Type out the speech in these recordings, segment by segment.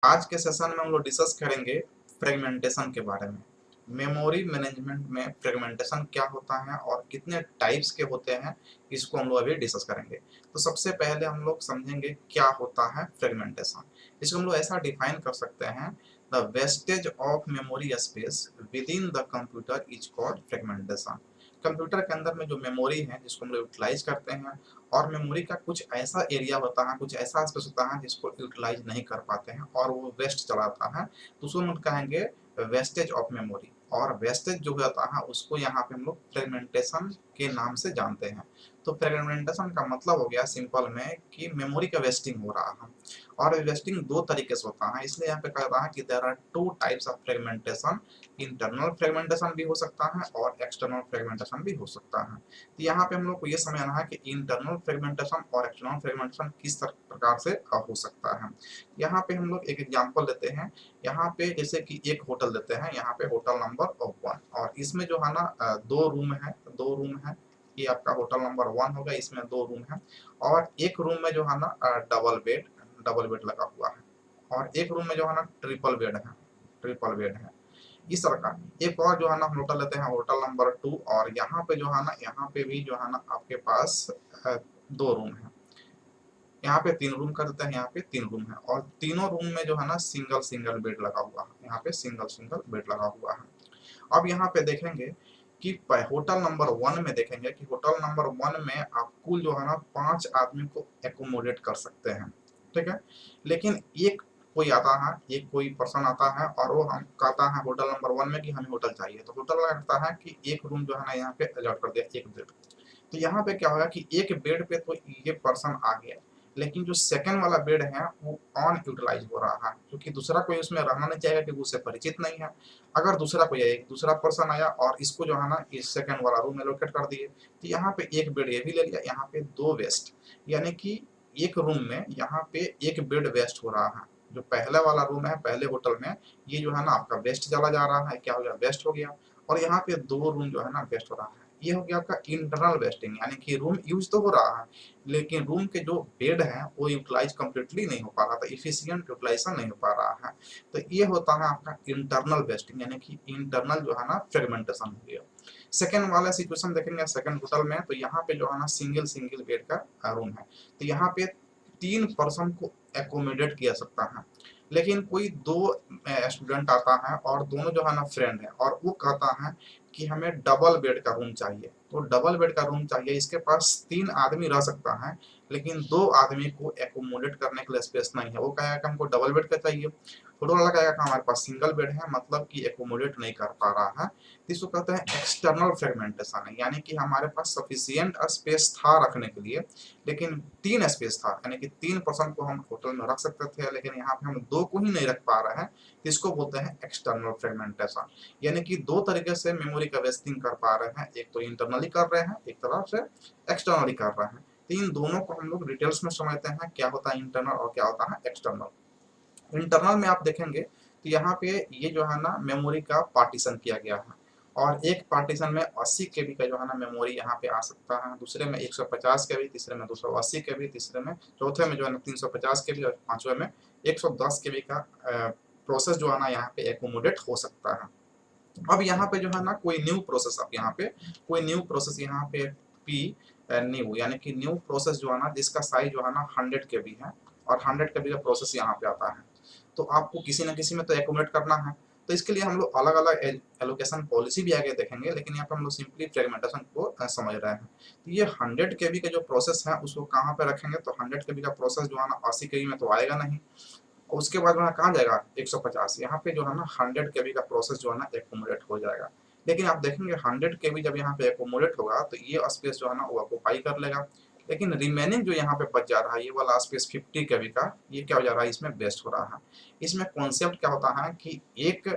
आज के सेशन में हम लोग डिस्कस करेंगे फ्रेगमेंटेशन के बारे में। मेमोरी मैनेजमेंट में फ्रेगमेंटेशन क्या होता है और कितने टाइप्स के होते हैं, इसको हम लोग अभी डिस्कस करेंगे। तो सबसे पहले हम लोग समझेंगे क्या होता है फ्रेगमेंटेशन। इसको हम लोग ऐसा डिफाइन कर सकते हैं, the wastage of memory space with in the computer is called fragmentation. Computer के अंदर में जो मेमोरी है जिसको हम लोग यूटिलाइज करते हैं, और मेमोरी का कुछ ऐसा एरिया होता है, कुछ ऐसा स्पेस होता है जिसको यूटिलाइज नहीं कर पाते हैं और वो वेस्ट चलाता है, तो उसको हम कहेंगे वेस्टेज ऑफ मेमोरी। और वेस्टेज जो होता है उसको यहाँ पे हम लोग फ्रेगमेंटेशन के नाम से जानते हैं। तो फ्रेगमेंटेशन का मतलब हो गया सिंपल में कि मेमोरी का वेस्टिंग हो रहा है, और वेस्टिंग दो तरीके से होता है। इसलिए यहाँ पे कह रहा है कि there are two types of fragmentation. Internal fragmentation भी हो सकता है और एक्सटर्नल फ्रेगमेंटेशन भी हो सकता है। तो यहाँ पे हम लोग को ये समझना है कि इंटरनल फ्रेगमेंटेशन और एक्सटर्नल फ्रेगमेंटेशन किस प्रकार से हो सकता है। यहाँ पे हम लोग एक एग्जांपल लेते हैं। यहाँ पे जैसे कि एक होटल देते हैं, यहाँ पे होटल नंबर 1, और इसमें जो है ना दो रूम है। ये आपका होटल नंबर 1 होगा, इसमें 2 रूम है, और एक रूम में जो है ना डबल बेड लगा हुआ है, और एक रूम में जो है ना ट्रिपल बेड है। इस तरह का एक और जो है ना हम होटल लेते हैं, होटल नंबर 2, और यहाँ पे जो है ना, यहाँ पे भी जो है ना आपके पास 2 रूम है। यहाँ पे 3 रूम कर देते हैं, यहाँ पे 3 रूम है, और तीनों रूम में जो है ना सिंगल सिंगल बेड लगा हुआ है, यहाँ पे सिंगल सिंगल बेड लगा हुआ है। अब यहाँ पे देखेंगे कि होटल नंबर 1 में देखेंगे कि होटल नंबर 1 में आप कुल जो है ना 5 आदमी को एकोमोडेट कर सकते हैं, ठीक है। लेकिन एक कोई पर्सन आता है और वो हम कहता है होटल नंबर 1 में कि हमें होटल चाहिए, तो होटल लगता है कि एक रूम जो है ना यहाँ पे अलॉट कर दिया, एक बेड। तो यहाँ पे क्या होगा कि एक बेड पे तो ये पर्सन आ गया, लेकिन जो सेकंड वाला बेड है वो ऑन यूटिलाइज हो रहा है, क्योंकि दूसरा कोई उसमें रहना नहीं चाहेगा क्योंकि उससे परिचित नहीं है। अगर दूसरा पर्सन आया और इसको जो है ना इस सेकंड वाला रूम एलोकेट कर दिए, तो यहाँ पे एक बेड ये भी ले लिया, यहाँ पे 2 वेस्ट, यानी कि एक रूम में यहाँ पे एक बेड वेस्ट हो रहा है। जो पहला वाला रूम है पहले होटल में, ये जो है ना आपका वेस्ट चला जा रहा है, क्या हो गया, वेस्ट हो गया। और यहाँ पे 2 रूम जो है ना वेस्ट हो रहा है, ये हो गया आपका इंटरनल वेस्टिंग, यानी कि रूम यूज तो हो रहा है, लेकिन रूम के जो बेड है वो यूटिलाइज कंप्लीटली नहीं हो पा रहा था, इफिशियंट यूटिलाइजेशन नहीं हो पा रहा है। तो ये होता है आपका इंटरनल वेस्टिंग, यानी कि इंटरनल जो है ना फ्रेगमेंटेशन हो गया। सेकंड वाला सिचुएशन देखेंगे सेकंड होटल में, तो यहाँ पे जो है ना सिंगल सिंगल बेड का रूम है, तो यहाँ पे 3 पर्सन को एकोमोडेट किया सकता है। लेकिन कोई 2 स्टूडेंट आता है और दोनों जो है ना फ्रेंड है, और वो कहता है कि हमें डबल बेड का रूम चाहिए। तो डबल बेड का रूम चाहिए, इसके पास 3 आदमी रह सकता है, लेकिन 2 आदमी को एकोमोडेट करने के लिए स्पेस नहीं है। वो कहेगा कि हमको डबल बेड का चाहिए, होटल वाला कहेगा कि हमारे पास सिंगल बेड है, मतलब कि एकोमोडेट नहीं कर पा रहा है। तो इसको कहते हैं एक्सटर्नल फ्रेगमेंटेशन है, यानी कि हमारे पास सफिशियंट स्पेस था रखने के लिए, लेकिन 3 स्पेस था, यानी कि 3 पर्सन को हम होटल में रख सकते थे, लेकिन यहाँ पे हम 2 को ही नहीं रख पा रहे हैं, तो इसको बोलते हैं एक्सटर्नल फ्रेगमेंटेशन। यानी कि 2 तरीके से मेमोरी का वेस्टिंग कर पा रहे हैं, एक तो इंटरनली कर रहे हैं, एक तरफ से एक्सटर्नली कर रहे हैं। तो इन दोनों को हम लोग डिटेल्स में समझते हैं, क्या होता है इंटरनल और क्या होता है एक्सटर्नल। इंटरनल में आप देखेंगे तो यहाँ पे ये जो है ना मेमोरी का पार्टीशन किया गया है, और एक पार्टीशन में 80 केबी का जो है ना मेमोरी यहाँ पे आ सकता है, दूसरे में 150 केबी, तीसरे में 280 केबी, तीसरे में चौथे में जो है ना 350 केबी, और पांचवे में 110 केबी का प्रोसेस जो है ना यहाँ पे एकोमोडेट हो सकता है। अब यहाँ पे जो है ना कोई न्यू प्रोसेस, अब यहाँ पे कोई न्यू प्रोसेस यहाँ पे पी न्यू, यानी कि न्यू प्रोसेस जो है ना जिसका साइज जो है ना 100 केबी है, और 100 केबी का प्रोसेस यहाँ पे आता है, तो आपको किसी न किसी में तो एकोमोडेट करना है। तो इसके लिए हम लोग अलग अलग एलोकेशन पॉलिसी भी आगे देखेंगे, लेकिन यहाँ पे हम लोग सिंपली फ्रेगमेंटेशन को समझ रहे हैं। तो ये 100 केबी का जो प्रोसेस है उसको कहाँ पे रखेंगे, तो 100 केबी का प्रोसेस जो है ना 80 केबी में तो आएगा नहीं, और उसके बाद वहाँ कहाँ जाएगा 150, यहाँ पे जो है ना 100 केबी का प्रोसेस जो है ना एकोमोडेट हो जाएगा। लेकिन आप देखेंगे 100 केबी जब यहाँ पे एकोमोडेट होगा तो ये स्पेस जो है ना वो ऑक्यूपाई कर लेगा, लेकिन रिमेनिंग जो यहाँ पे बच जा रहा है ये वाला स्पेस 50 केबी का, ये क्या हो जा रहा है, इसमें वेस्ट हो रहा है। इसमें कॉन्सेप्ट क्या होता है कि एक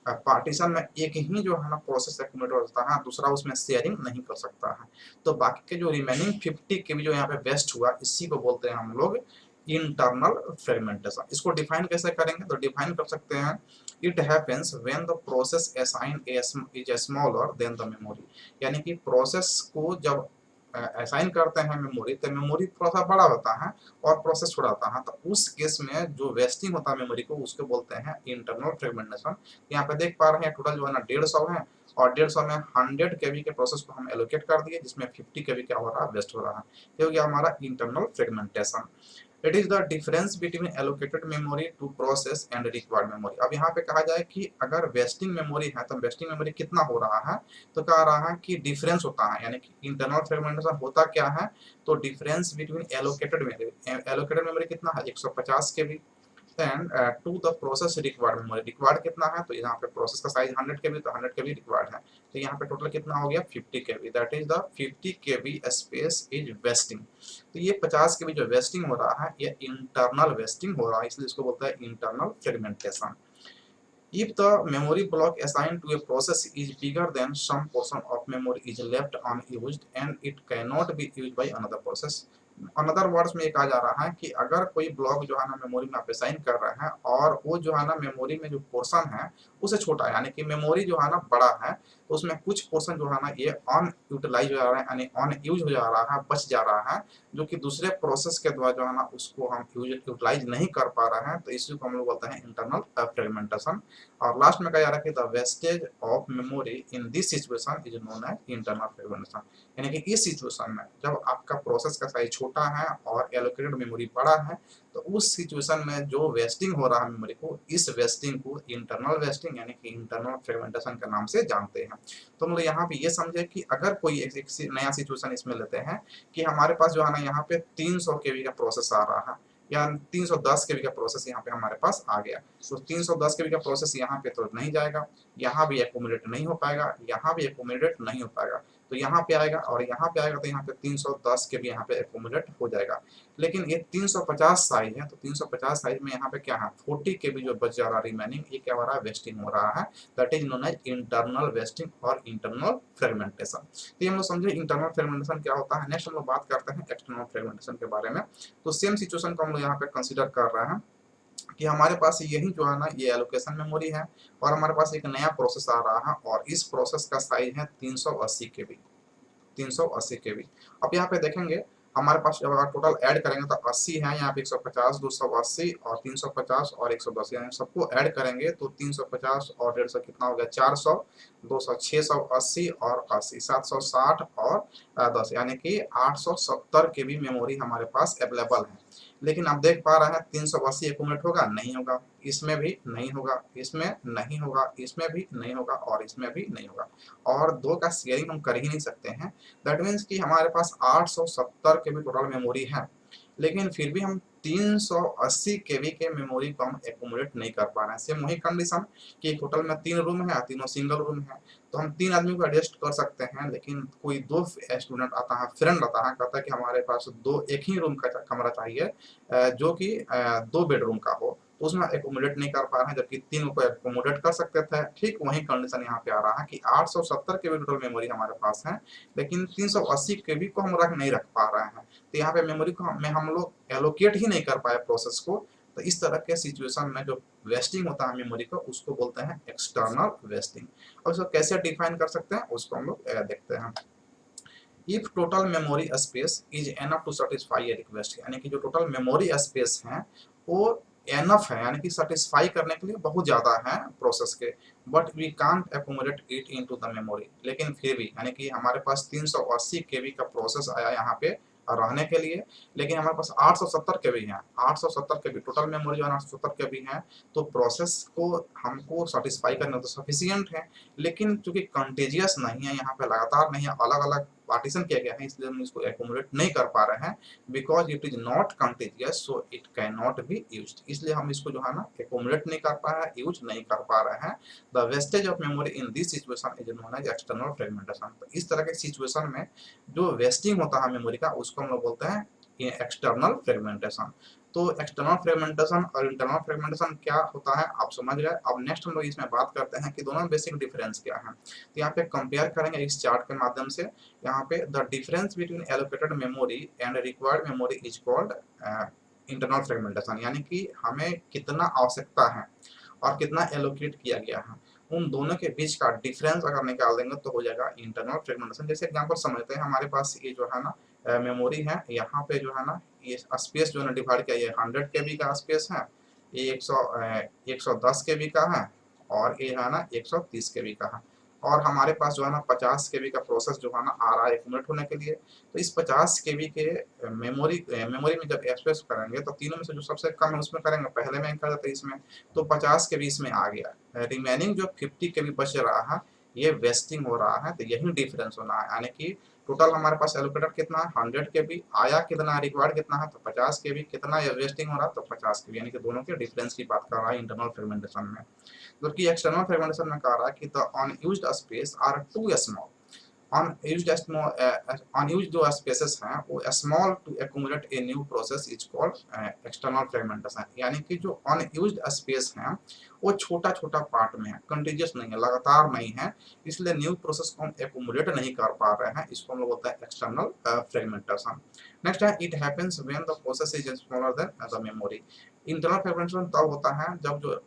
पार्टीशन में एक ही जो है ना प्रोसेस एकोमोडेट होता है, दूसरा उसमें शेयरिंग नहीं कर सकता है। तो बाकी के जो रिमेनिंग 50 केबी जो यहाँ पे वेस्ट हुआ, इसी को बोलते हैं हम लोग इंटरनल फ्रेगमेंटेशन। इसको डिफाइन कैसे करेंगे, तो डिफाइन कर सकते हैं, it happens when the process assign is smaller than the memory, यानी कि प्रोसेस को जब असाइन करते हैं मेमोरी, तो मेमोरी थोड़ा सा बड़ा होता है और प्रोसेस छोटा होता है, तो उस केस में जो वेस्टिंग होता है मेमोरी को उसको बोलते हैं इंटरनल फ्रेगमेंटेशन। यहाँ पे देख पा रहे हैं टोटल जो है ना 150 है, और 150 में 100 केबी के प्रोसेस को हम एलोकेट कर दिए, जिसमें 50 केबी क्या हो रहा है, वेस्ट हो रहा है। ये हो गया हमारा internal fragmentation. It is the difference between allocated memory to process and required memory. अब यहाँ पे कहा जाए कि अगर वेस्टिंग मेमोरी है तो वेस्टिंग मेमोरी कितना हो रहा है, तो कह रहा है कि डिफरेंस होता है, यानी कि इंटरनल फ्रेगमेंटेशन होता क्या है, तो डिफरेंस बिटवीन एलोकेटेड मेमोरी कितना है 150 K B, and to the process required memory, required कितना है, तो यहाँ पे प्रोसेस का साइज 100 केबी, तो 100 केबी रिक्वायर्ड है, तो यहाँ पे टोटल कितना हो गया 50 KB, that is the 50 KB space is wasting. तो ये 50 केबी जो वेस्टिंग हो रहा है ये इंटरनल वेस्टिंग हो रहा है, इसलिए इसको बोलता है internal fragmentation. If the memory block assigned to a process is bigger than some portion of memory is left unused and it cannot be used by another process, another words में ये कहा जा रहा है कि अगर कोई ब्लॉक जो है ना मेमोरी में आप असाइन कर रहे हैं और वो जो है ना मेमोरी में जो पोर्शन है उसे छोटा है, यानी कि मेमोरी जो है ना बड़ा है, तो उसमें कुछ पोर्शन जो है ना ये अनयूटिलाइज हो जा रहा है, यानी अनयूज हो जा रहा है, बच जा रहा है, जो कि दूसरे प्रोसेस के द्वारा जो है ना उसको हम यूटिलाइज नहीं कर पा रहे हैं, तो इसी को हम लोग बोलते हैं इंटरनल फ्रेगमेंटेशन। और लास्ट में कहा जा रहा है कि the wastage of memory in this situation is known as internal fragmentation, यानी कि इस सिचुएशन में जब आपका प्रोसेस का साइज छोटा है और एलोकेटेड मेमोरी बड़ा है, तो उस सिचुएशन में जो वेस्टिंग हो रहा है मेमोरी को, इस वेस्टिंग को इंटरनल वेस्टिंग यानी कि इंटरनल फ्रेगमेंटेशन के नाम से जानते हैं। तो हम लोग यहाँ पे ये समझे कि अगर कोई एक नया सिचुएशन इसमें लेते हैं कि हमारे पास जो है ना यहाँ पे 300 केबी का प्रोसेस आ रहा है या 310 केबी का प्रोसेस यहाँ पे हमारे पास आ गया, तो 310 केबी का प्रोसेस यहाँ पे तो नहीं जाएगा, यहाँ भी एकोमोडेट नहीं हो पाएगा, यहाँ भी एकोमोडेट नहीं हो पाएगा, तो यहाँ पे आएगा और यहाँ पे आएगा, तो यहाँ पे 310 के भी यहाँ पे एकोमोडेट हो जाएगा। लेकिन ये 350 साइज है, तो 350 साइज में यहाँ पे क्या है 40 के भी जो बच जा रहा है रिमेनिंग, ये क्या हो रहा है वेस्टिंग हो रहा है, that is known as internal wasting और इंटरनल फ्रेगमेंटेशन। तो हम लोग समझे इंटरनल फ्रेगमेंटेशन क्या होता है। नेक्स्ट हम लोग बात करते हैं एक्सटर्नल फ्रेगमेंटेशन के बारे में। तो सेम सिचुएशन को हम लोग यहाँ पे कंसिडर कर रहे हैं कि हमारे पास यही जो है ना ये एलोकेशन मेमोरी है और हमारे पास एक नया प्रोसेस आ रहा है और इस प्रोसेस का साइज है 380 के बी, 380 केबी। अब यहाँ पे देखेंगे हमारे पास जब अगर टोटल ऐड करेंगे तो 80 है, यहाँ पे 150, 280 और 350 और 110, यानी सबको ऐड करेंगे तो 350 और 150 कितना हो गया 400, 200 680 और 80 760 और 10, यानी कि 870 के भी मेमोरी हमारे पास अवेलेबल है। लेकिन आप देख पा रहे हैं 380 एकोमोडेट होगा, नहीं होगा, इसमें भी नहीं होगा, इसमें नहीं होगा, इसमें भी नहीं होगा और इसमें भी नहीं होगा, और दो का शेयरिंग हम कर ही नहीं सकते हैं। दैट मीन्स कि हमारे पास 870 के भी टोटल मेमोरी है, लेकिन फिर भी हम 380 केबी के मेमोरी को हम एकोमोडेट नहीं कर पा रहे हैं। सेम वही कंडीशन कि होटल में 3 रूम है, तीनों सिंगल रूम है, तो हम 3 आदमी को एडजस्ट कर सकते हैं, लेकिन कोई 2 स्टूडेंट आता है, फ्रेंड आता है, कहता है कि हमारे पास एक ही रूम का कमरा चाहिए जो कि 2 बेडरूम का हो, तो उसमें एकोमोडेट नहीं कर पा रहे हैं, जबकि 3 को एकोमोडेट कर सकते थे। ठीक वही कंडीशन यहाँ पे आ रहा है कि 870 के भी टोटल मेमोरी हमारे पास है, लेकिन 380 के भी को हम नहीं रख पा रहे हैं, तो यहाँ पे मेमोरी को हम लोग एलोकेट ही नहीं कर पाए प्रोसेस को। तो इस तरह के सिचुएशन में जो वेस्टिंग होता है मेमोरी का उसको बोलते हैं एक्सटर्नल वेस्टिंग। और उसको कैसे डिफाइन कर सकते हैं उसको हम लोग देखते हैं। If total memory space is enough to satisfy a request, यानी कि जो टोटल मेमोरी स्पेस है वो एनफ है, यानी कि सेटिस्फाई करने के लिए बहुत ज़्यादा है प्रोसेस के, but we can't accommodate it into the memory, लेकिन फिर भी यानी कि हमारे पास 380 केबी का प्रोसेस आया यहाँ पे रहने के लिए, लेकिन हमारे पास 870 के भी हैं, 870 के भी टोटल मेमोरी जो है 870 के भी हैं, तो प्रोसेस को हमको सेटिस्फाई करना तो सफिशियंट है, लेकिन चूंकि कंटेजियस नहीं है, यहाँ पे लगातार नहीं है, अलग अलग पार्टीशन किया गया है, इसलिए हम इसको एकोमोडेट नहीं कर पा रहे हैं, because it is not contagious so it can not be used, इसलिए हम इसको जो है ना एकोमोडेट नहीं कर पा रहे हैं, यूज नहीं कर पा रहे हैं। The wastage of memory in this situation is known as external fragmentation. तो इस तरह के सिचुएशन में जो वेस्टिंग होता है मेमोरी का उसको हम लोग बोलते हैं एक्सटर्नल फ्रेगमेंटेशन। तो एक्सटर्नल फ्रेगमेंटेशन और इंटरनल फ्रेगमेंटेशन क्या होता है आप समझ गए। अब नेक्स्ट हम लोग इसमें बात करते हैं कि दोनों बेसिक डिफरेंस क्या है। तो यहाँ पे कंपेयर करेंगे इस चार्ट के माध्यम से। यहाँ पे the difference between allocated memory and required memory is called internal fragmentation, यानी कि हमें कितना आवश्यकता है और कितना एलोकेट किया गया है उन दोनों के बीच का डिफरेंस अगर निकाल देंगे तो हो जाएगा इंटरनल फ्रेगमेंटेशन। जैसे एग्जांपल समझते हैं, हमारे पास ये जो है ना मेमोरी है, यहाँ पे जो है ना ये स्पेस जो है ना डिवाइड किया, ये 100 केबी का स्पेस है, ये 110 केबी का है, और ये है ना 130 केबी का है। और हमारे पास जो है ना 50 केबी का प्रोसेस जो है ना आ रहा है 1 मिनट होने के लिए। तो इस 50 केबी के मेमोरी में जब एक्सप्रेस करेंगे तो तीनों में से जो सबसे कम है उसमें करेंगे, पहले में कर देते हैं इसमें, तो 50 केबी इसमें आ गया। रिमेनिंग जो 50 केबी बच रहा है ये वेस्टिंग हो रहा है, तो यही डिफरेंस होना है। यानी कि टोटल हमारे पास एलोकेटेड कितना है 100 केबी, आया कितना, रिक्वायर्ड कितना है तो 50 केबी, कितना ये वेस्टिंग हो रहा है तो 50 केबी, यानी कि दोनों के डिफरेंस की बात कर रहा है इंटरनल फ्रेगमेंटेशन में। जबकि एक्सटर्नल फ्रेगमेंटेशन में कह रहा है कि the unused space are too small, unused जो स्पेसेस हैं वो small to accumulate a new process is called external fragmentation. यानी कि जो अनयूज्ड स्पेस है वो छोटा छोटा पार्ट में है, कंटिन्यूअस नहीं है, लगातार नहीं है, इसलिए न्यू प्रोसेस को हम एक्यूमुलेट नहीं कर पा रहे हैं, इसको हम लोग बोलते हैं एक्सटर्नल फ्रेगमेंटेशन। नेक्स्ट है it happens when the process is smaller than the memory. Internal fragmentation तब होता है जब जो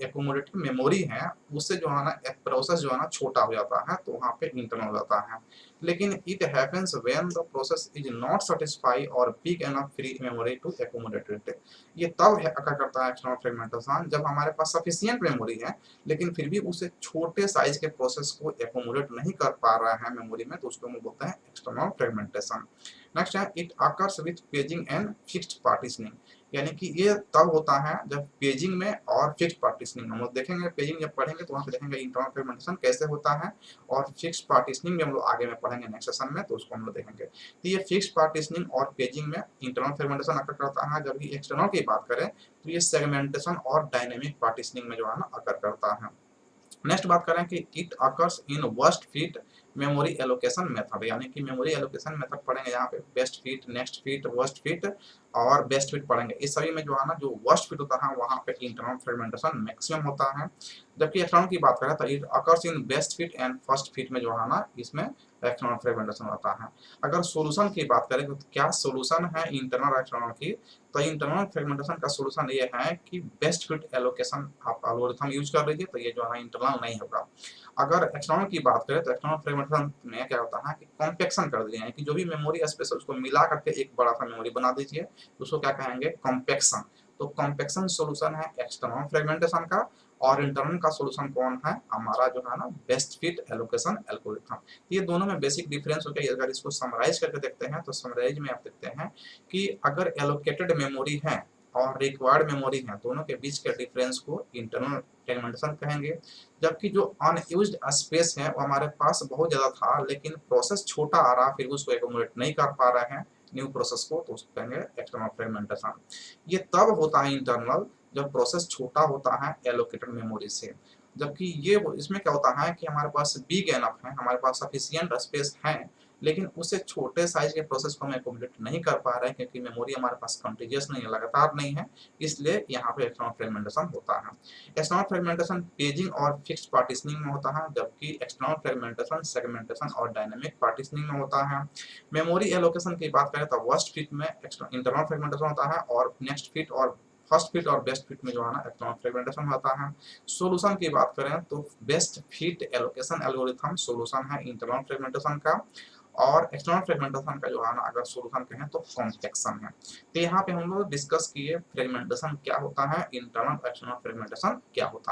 एक्यूमुलेटिव मेमोरी है उससे जो है ना एक प्रोसेस जो है ना छोटा हो जाता है, तो वहाँ पे इंटरनल हो जाता है। लेकिन it happens when the process is not satisfy और big enough free memory to accumulate it. ये तब अकर करता है एक्सटर्नल फ्रेगमेंटेशन जब हमारे पास सफिशिएंट मेमोरी है लेकिन फिर भी उसे छोटे साइज के प्रोसेस को एक्यूमुलेट नहीं कर पा रहा है मेमोरी में, तो उसको हम बोलते हैं एक्सटर्नल फ्रेगमेंटेशन। नेक्स्ट है it occurs with paging and fixed partitioning. यानी कि ये तब होता है जब पेजिंग में और फिक्स्ड पार्टीशनिंग में, हम लोग देखेंगे पेजिंग जब पढ़ेंगे तो वहाँ पे देखेंगे इंटरनल फ्रेगमेंटेशन कैसे होता है, और फिक्स्ड पार्टीशनिंग में हम लोग आगे में पढ़ेंगे नेक्स्ट सेशन में, तो उसको हम लोग देखेंगे। तो ये फिक्स्ड पार्टीशनिंग और पेजिंग में इंटरनल फ्रेगमेंटेशन अकर करता है। जब ये एक्सटर्नल की बात करें तो ये सेगमेंटेशन और डायनेमिक पार्टीशनिंग में जो है ना अकर करता है। नेक्स्ट बात करें कि it occurs in worst fit memory allocation method. यानी कि मेमोरी एलोकेशन मेथड पढ़ेंगे यहाँ पे, best fit, next fit, worst fit और बेस्ट फिट पढ़ेंगे। इस सभी में जो है ना जो वर्स्ट फिट होता है वहाँ पे इंटरनल फ्रेगमेंटेशन मैक्सिमम होता है। जबकि एक्सटर्नल की बात करें तो it occurs in best fit and first fit में जो है ना इसमें एक्सटर्नल फ्रेगमेंटेशन होता है। अगर सोल्यूशन की बात करें तो क्या सोल्यूशन है इंटरनल एक्सटर्नल की, तो इंटरनल फ्रेगमेंटेशन का सोल्यूशन ये है कि बेस्ट फिट एलोकेशन आप एल्गोरिथम यूज कर लीजिए, तो ये जो है इंटरनल नहीं होगा। अगर एक्सटर्नल की बात करें तो एक्सटर्नल फ्रेगमेंटेशन में क्या होता है कि कॉम्पैक्शन कर दिया है कि जो भी मेमोरी स्पेस है उसको मिला करके एक बड़ा सा मेमोरी बना दीजिए, उसको क्या कहेंगे कॉम्पैक्शन। तो कॉम्पैक्शन सॉल्यूशन है एक्सटर्नल फ्रेगमेंटेशन का, और इंटरनल का सॉल्यूशन कौन है, हमारा जो है ना बेस्ट फिट एलोकेशन एल्गोरिथम। ये दोनों में बेसिक डिफरेंस हो गया। अगर इसको समराइज करके देखते हैं तो समराइज में आप देखते हैं कि अगर एलोकेटेड मेमोरी है और रिक्वायर्ड मेमोरी है, दोनों के बीच के डिफरेंस को इंटरनल फ्रेगमेंटेशन कहेंगे। जबकि जो अनयूज्ड स्पेस है वो हमारे पास बहुत ज़्यादा था लेकिन प्रोसेस छोटा आ रहा, फिर उसको एक्यूमुलेट नहीं कर पा रहे हैं न्यू प्रोसेस को, तो उसको कहेंगे एक्सटर्नल फ्रेगमेंटेशन। ये तब होता है इंटरनल जब प्रोसेस छोटा होता है एलोकेटेड मेमोरी से। जबकि ये इसमें क्या होता है कि हमारे पास बिग एनफ है, हमारे पास सफिशिएंट स्पेस है, लेकिन उससे छोटे साइज के प्रोसेस को हम एक्यूमुलेट नहीं कर पा रहे हैं क्योंकि मेमोरी हमारे पास कंटीन्यूअस नहीं है, लगातार नहीं है, इसलिए यहाँ पे एक्सटर्नल फ्रेगमेंटेशन होता है। एक्सटर्नल फ्रेगमेंटेशन पेजिंग और फिक्स्ड पार्टीशनिंग में होता है, जबकि एक्सटर्नल फ्रेगमेंटेशन सेगमेंटेशन और डायनेमिक पार्टीशनिंग में होता है। मेमोरी एलोकेशन की बात करें तो वर्स्ट फिट में इंटरनल फ्रेगमेंटेशन होता है, और नेक्स्ट फिट और फर्स्ट फिट और बेस्ट फिट में जो है ना एक्सटर्नल फ्रेगमेंटेशन होता है। सॉल्यूशन की बात करें तो best fit allocation algorithm solution है इंटरनल फ्रेगमेंटेशन का, और एक्सटर्नल फ्रेगमेंटेशन का जो है ना अगर सॉल्यूशन कहें तो कॉम्पैक्शन है। तो यहाँ पे हम लोग डिस्कस किए फ्रेगमेंटेशन क्या होता है, इंटरनल एक्सटर्नल फ्रेगमेंटेशन क्या होता है।